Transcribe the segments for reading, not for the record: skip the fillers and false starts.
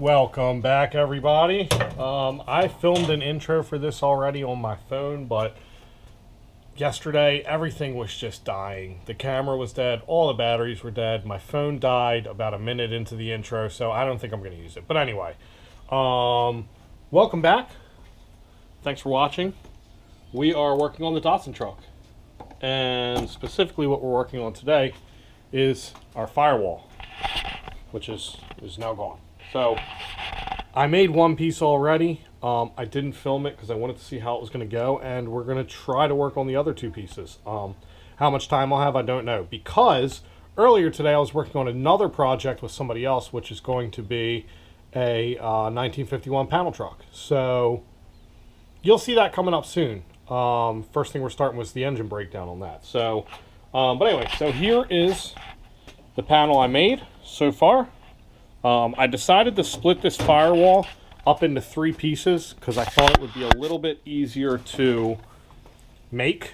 Welcome back, everybody. I filmed an intro for this already on my phone, but yesterday everything was just dying. The camera was dead, all the batteries were dead, my phone died about a minute into the intro, so I don't think I'm going to use it. But anyway, welcome back. Thanks for watching. We are working on the Datsun truck, and specifically what we're working on today is our Firewall, which is now gone. So I made one piece already. I didn't film it because I wanted to see how it was going to go, and we're going to try to work on the other two pieces. How much time I'll have, I don't know, because earlier today I was working on another project with somebody else, which is going to be a 1951 panel truck. So you'll see that coming up soon. First thing we're starting was the engine breakdown on that. So, but anyway, so here is the panel I made so far. I decided to split this Firewall up into 3 pieces because I thought it would be a little bit easier to make.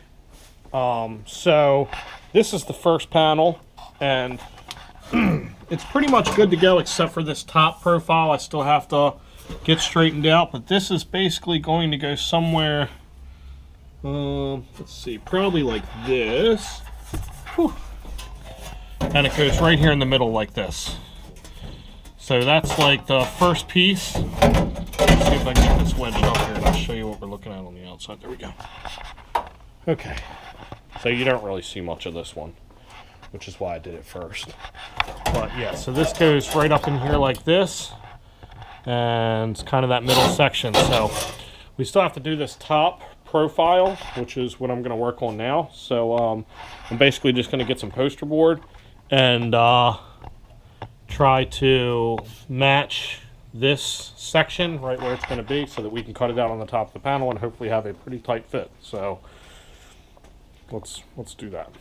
So this is the first panel, and it's pretty much good to go except for this top profile. I still have to get straightened out, but this is basically going to go somewhere, let's see, probably like this. Whew. And it goes right here in the middle like this. So that's like the first piece. Let's see if I can get this wedged up here and I'll show you what we're looking at on the outside. There we go. Okay. So you don't really see much of this one, which is why I did it first. But yeah, so this goes right up in here like this. And it's kind of that middle section. So we still have to do this top profile, which is what I'm going to work on now. So I'm basically just going to get some poster board and try to match this section right where it's going to be so that we can cut it out on the top of the panel and hopefully have a pretty tight fit. So let's do that.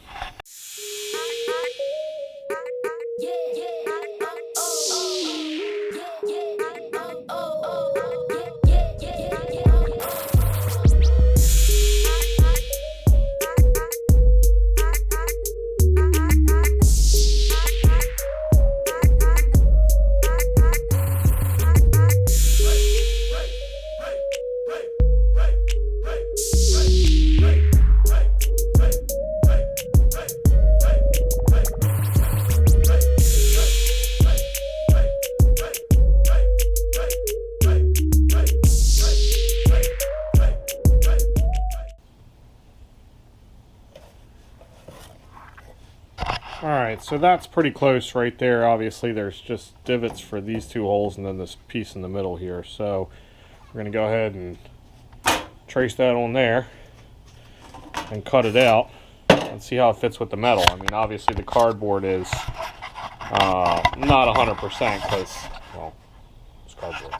Alright, so that's pretty close right there. Obviously there's just divots for these 2 holes and then this piece in the middle here. So we're going to go ahead and trace that on there and cut it out and see how it fits with the metal. I mean, obviously the cardboard is not 100% because, well, it's cardboard.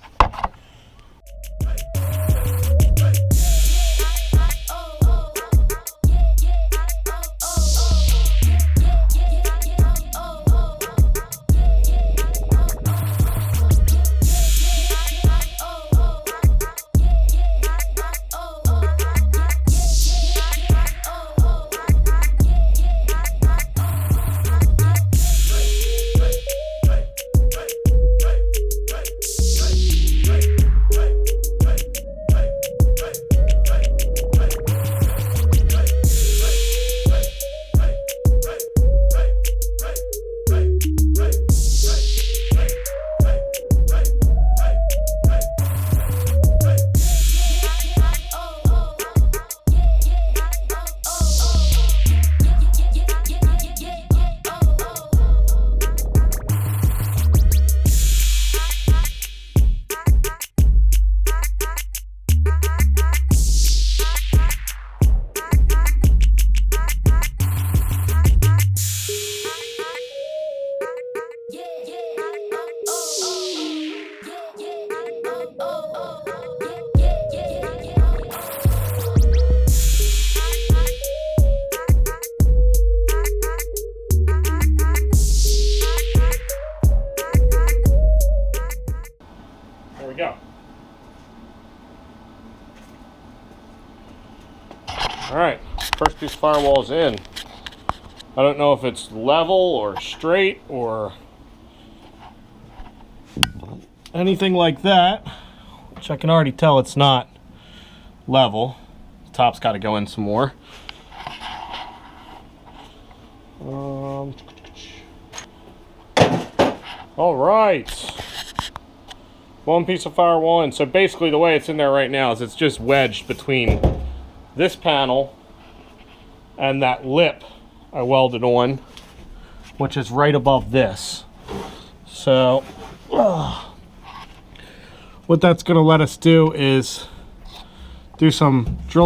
Go. Alright, first piece of Firewall is in. I don't know if it's level or straight or anything like that, which I can already tell it's not level. The top's got to go in some more. All right, one piece of firewall in. So basically the way it's in there right now is it's just wedged between this panel and that lip I welded on, which is right above this. So what that's going to let us do is drill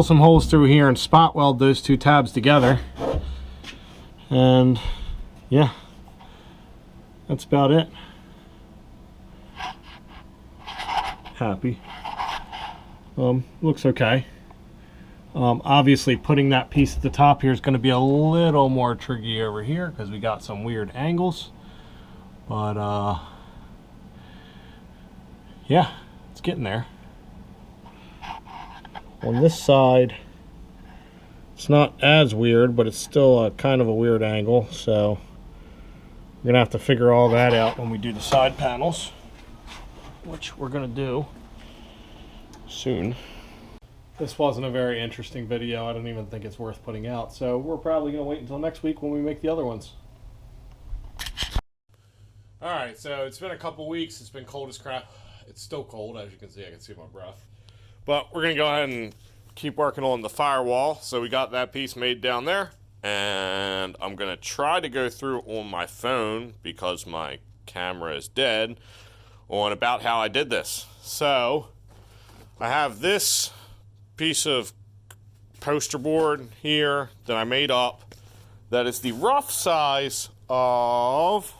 some holes through here and spot weld those two tabs together. And yeah, that's about it. Happy. Looks okay. Obviously putting that piece at the top here is going to be a little more tricky over here because we got some weird angles. But yeah, it's getting there. On this side, it's not as weird, but it's still a kind of a weird angle. So we're going to have to figure all that out when we do the side panels, which we're going to do soon. This wasn't a very interesting video. I don't even think it's worth putting out. So we're probably going to wait until next week when we make the other ones. Alright, so it's been a couple weeks. It's been cold as crap. It's still cold, as you can see. I can see my breath. But we're going to go ahead and keep working on the firewall. So we got that piece made down there. And I'm going to try to go through on my phone, because my camera is dead, on about how I did this. So I have this piece of poster board here that I made up that is the rough size of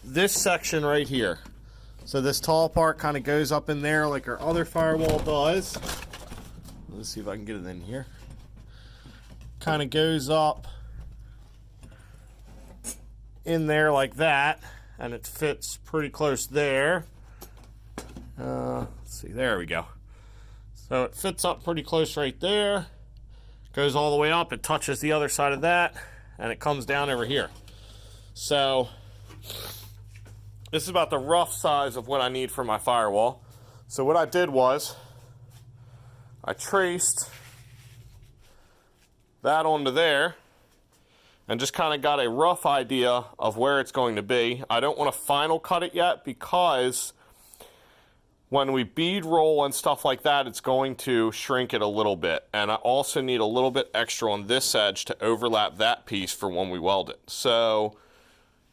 this section right here. So this tall part kind of goes up in there like our other firewall does. Let's see if I can get it in here. Kind of goes up in there like that, and it fits pretty close there. Let's see, there we go. So it fits up pretty close right there, goes all the way up, it touches the other side of that, and it comes down over here. So this is about the rough size of what I need for my firewall. So what I did was I traced that onto there and just kind of got a rough idea of where it's going to be. I don't want to final cut it yet, because when we bead roll and stuff like that, it's going to shrink it a little bit. And I also need a little bit extra on this edge to overlap that piece for when we weld it. So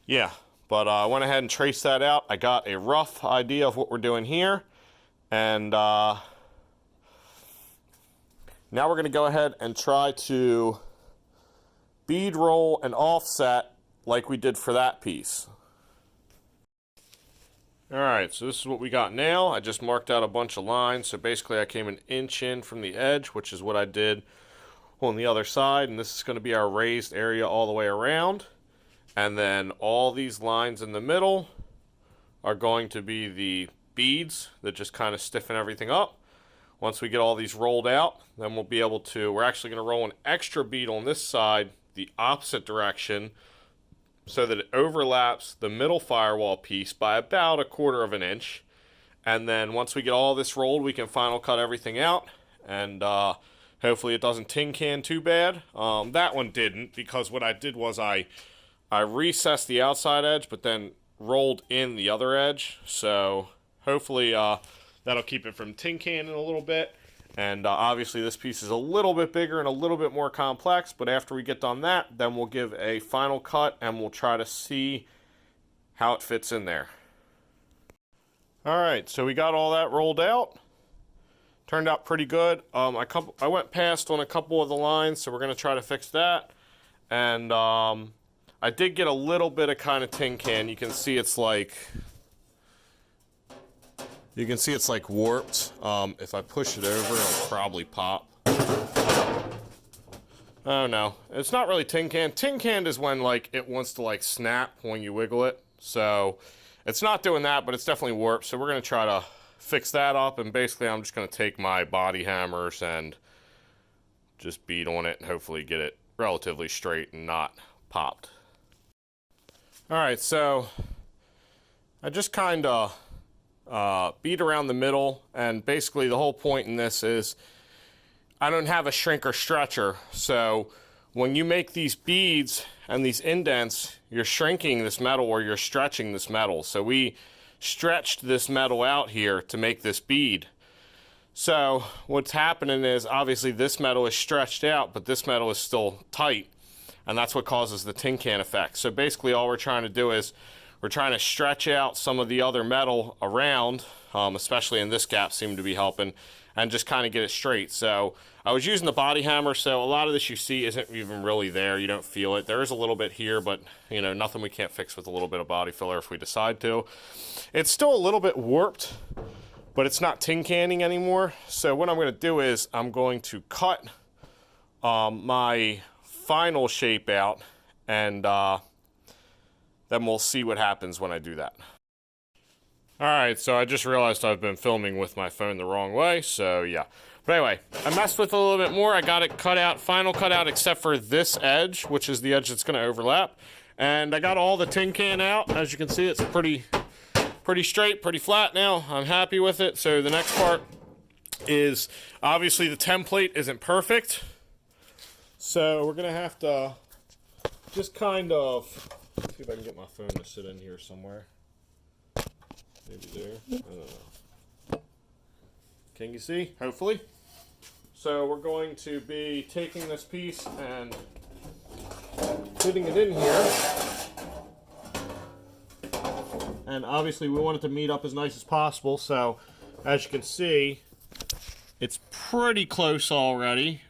yeah, but I went ahead and traced that out. I got a rough idea of what we're doing here. And now we're going to go ahead and try to bead roll and offset like we did for that piece. Alright, so this is what we got now. I just marked out a bunch of lines. So basically I came an inch in from the edge, which is what I did on the other side. And this is going to be our raised area all the way around. And then all these lines in the middle are going to be the beads that just kind of stiffen everything up. Once we get all these rolled out, then we'll be able to, we're actually going to roll an extra bead on this side the opposite direction, so that it overlaps the middle firewall piece by about 1/4 of an inch. And then once we get all this rolled, we can final cut everything out, and hopefully it doesn't tin can too bad. That one didn't, because what I did was I recessed the outside edge but then rolled in the other edge. So hopefully that'll keep it from tin canning a little bit. And obviously this piece is a little bit bigger and a little bit more complex, but after we get done that, then we'll give a final cut and we'll try to see how it fits in there. Alright, so we got all that rolled out. Turned out pretty good. I went past on a couple of the lines, so we're going to try to fix that. And I did get a little bit of kind of tin can. You can see it's like warped. If I push it over, it'll probably pop. Oh no, it's not really tin can. Tin can is when like it wants to like snap when you wiggle it. So it's not doing that, but it's definitely warped. So we're gonna try to fix that up. And basically I'm just gonna take my body hammers and just beat on it and hopefully get it relatively straight and not popped. All right, so I just kind of beat around the middle, and basically the whole point in this is I don't have a shrink or stretcher, so when you make these beads and these indents, you're shrinking this metal or you're stretching this metal. So we stretched this metal out here to make this bead. So what's happening is obviously this metal is stretched out, but this metal is still tight, and that's what causes the tin can effect. So basically all we're trying to do is we're trying to stretch out some of the other metal around, especially in this gap seemed to be helping, and just kind of get it straight. So I was using the body hammer, so a lot of this you see isn't even really there. You don't feel it. There is a little bit here, but you know, nothing we can't fix with a little bit of body filler if we decide to. It's still a little bit warped, but it's not tin canning anymore. So what I'm going to do is I'm going to cut my final shape out, and then we'll see what happens when I do that. Alright, so I just realized I've been filming with my phone the wrong way, so yeah. But anyway, I messed with it a little bit more. I got it cut out, final cut out, except for this edge, which is the edge that's going to overlap. And I got all the tin can out. As you can see, it's pretty straight, pretty flat now. I'm happy with it. So the next part is, obviously the template isn't perfect. So we're going to have to just kind of, see if I can get my phone to sit in here somewhere. Maybe there. I don't know. Can you see? Hopefully. So we're going to be taking this piece and putting it in here. And obviously we want it to meet up as nice as possible. So as you can see, it's pretty close already.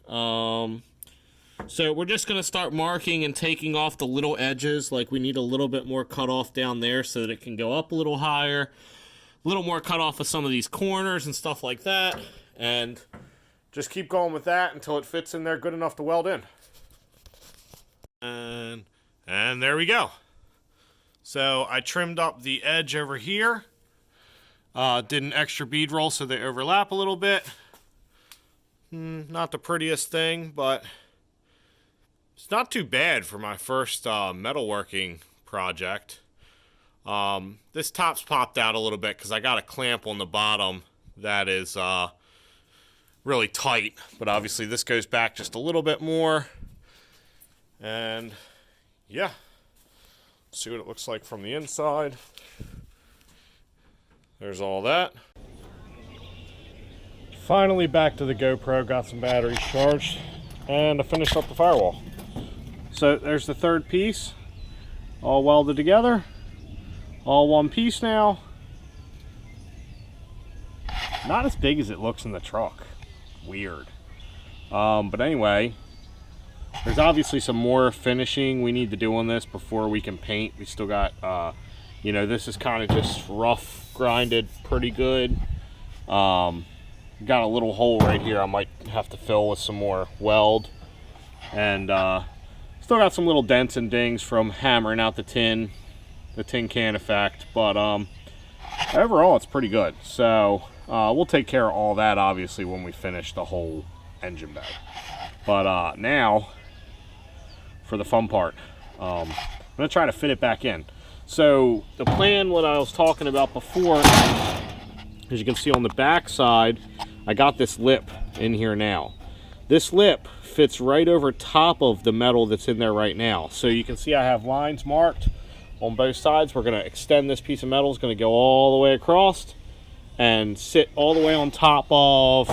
So we're just going to start marking and taking off the little edges. Like we need a little bit more cut off down there so that it can go up a little higher. A little more cut off of some of these corners and stuff like that. And just keep going with that until it fits in there good enough to weld in. And there we go. So I trimmed up the edge over here. Did an extra bead roll so they overlap a little bit. Not the prettiest thing, but it's not too bad for my first metalworking project. This top's popped out a little bit because I got a clamp on the bottom that is really tight, but obviously this goes back just a little bit more. And yeah, let's see what it looks like from the inside. There's all that. Finally back to the GoPro, got some batteries charged, and I finished up the firewall. So there's the third piece, all welded together, all one piece now. Not as big as it looks in the truck. Weird. But anyway, there's obviously some more finishing we need to do on this before we can paint. We still got, you know, this is kind of just rough grinded pretty good. Got a little hole right here I might have to fill with some more weld. And still got some little dents and dings from hammering out the tin can effect. But overall it's pretty good. So we'll take care of all that obviously when we finish the whole engine bay. But now for the fun part, I'm gonna try to fit it back in. So the plan, what I was talking about before, as you can see on the back side, I got this lip in here now. This lip fits right over top of the metal that's in there right now. So you can see I have lines marked on both sides. We're going to extend this piece of metal. It's going to go all the way across and sit all the way on top of,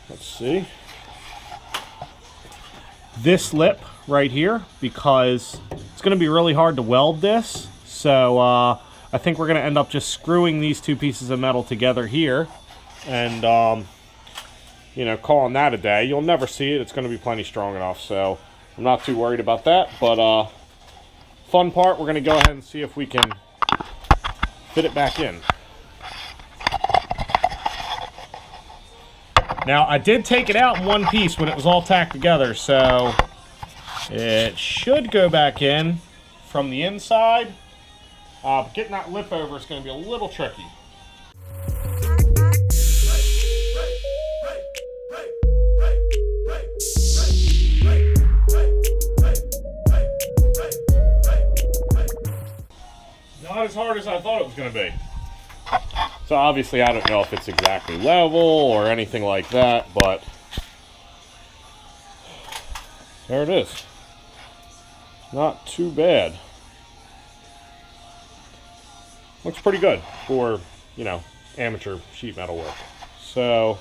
let's see, this lip right here, because it's going to be really hard to weld this. So I think we're going to end up just screwing these two pieces of metal together here and you know, calling that a day. You'll never see it. It's going to be plenty strong enough, so I'm not too worried about that. But fun part, we're going to go ahead and see if we can fit it back in. Now, I did take it out in one piece when it was all tacked together, so it should go back in from the inside. But getting that lip over is going to be a little tricky. not as hard as I thought it was going to be. So obviously I don't know if it's exactly level or anything like that, but there it is. Not too bad. Looks pretty good for, you know, amateur sheet metal work. So,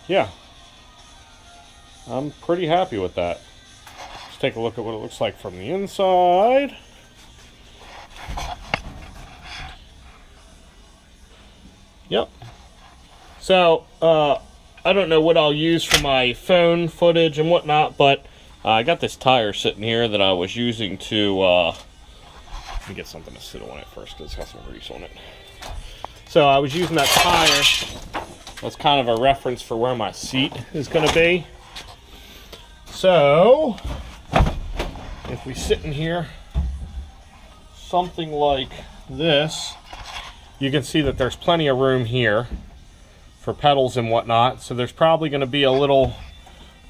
yeah. I'm pretty happy with that. Let's take a look at what it looks like from the inside. Yep. So, I don't know what I'll use for my phone footage and whatnot, but I got this tire sitting here that I was using to, let me get something to sit on it first because it's got some grease on it. So I was using that tire. That's kind of a reference for where my seat is going to be. So, if we sit in here, something like this, you can see that there's plenty of room here for pedals and whatnot. So there's probably going to be a little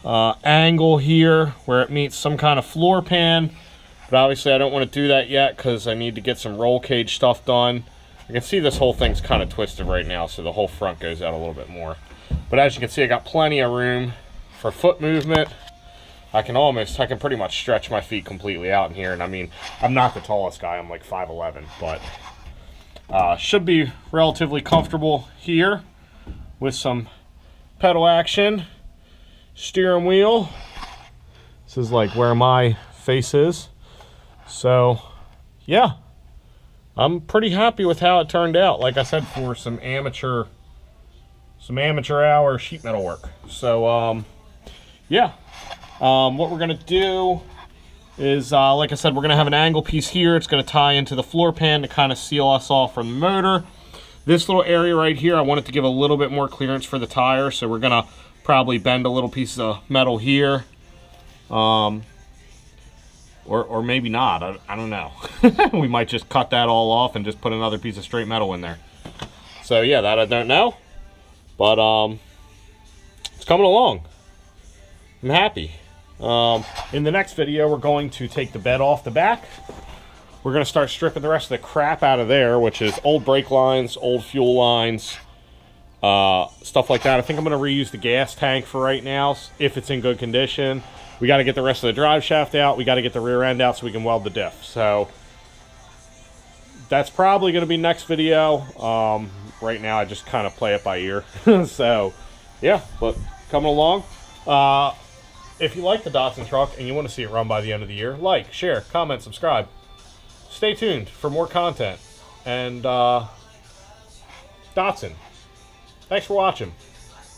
angle here where it meets some kind of floor pan. But obviously I don't want to do that yet because I need to get some roll cage stuff done. You can see this whole thing's kind of twisted right now, so the whole front goes out a little bit more. But as you can see, I got plenty of room for foot movement. I can pretty much stretch my feet completely out in here. And I mean, I'm not the tallest guy, I'm like 5'11", but should be relatively comfortable here with some pedal action. Steering wheel. This is like where my face is. So, yeah. I'm pretty happy with how it turned out. Like I said, for some amateur hour sheet metal work. So, yeah. What we're going to do is, like I said, we're going to have an angle piece here. It's going to tie into the floor pan to kind of seal us off from the motor. This little area right here, I want it to give a little bit more clearance for the tire. So we're going to probably bend a little piece of metal here. Or maybe not. I don't know. We might just cut that all off and just put another piece of straight metal in there. So yeah, that I don't know. But it's coming along. I'm happy. In the next video, we're going to take the bed off the back. We're going to start stripping the rest of the crap out of there, which is old brake lines, old fuel lines, stuff like that. I think I'm going to reuse the gas tank for right now, if it's in good condition. We got to get the rest of the drive shaft out. We got to get the rear end out so we can weld the diff. So that's probably going to be next video. Right now, I just kind of play it by ear. So yeah, but coming along. If you like the Datsun truck and you want to see it run by the end of the year, like, share, comment, subscribe. Stay tuned for more content. And Datsun, thanks for watching.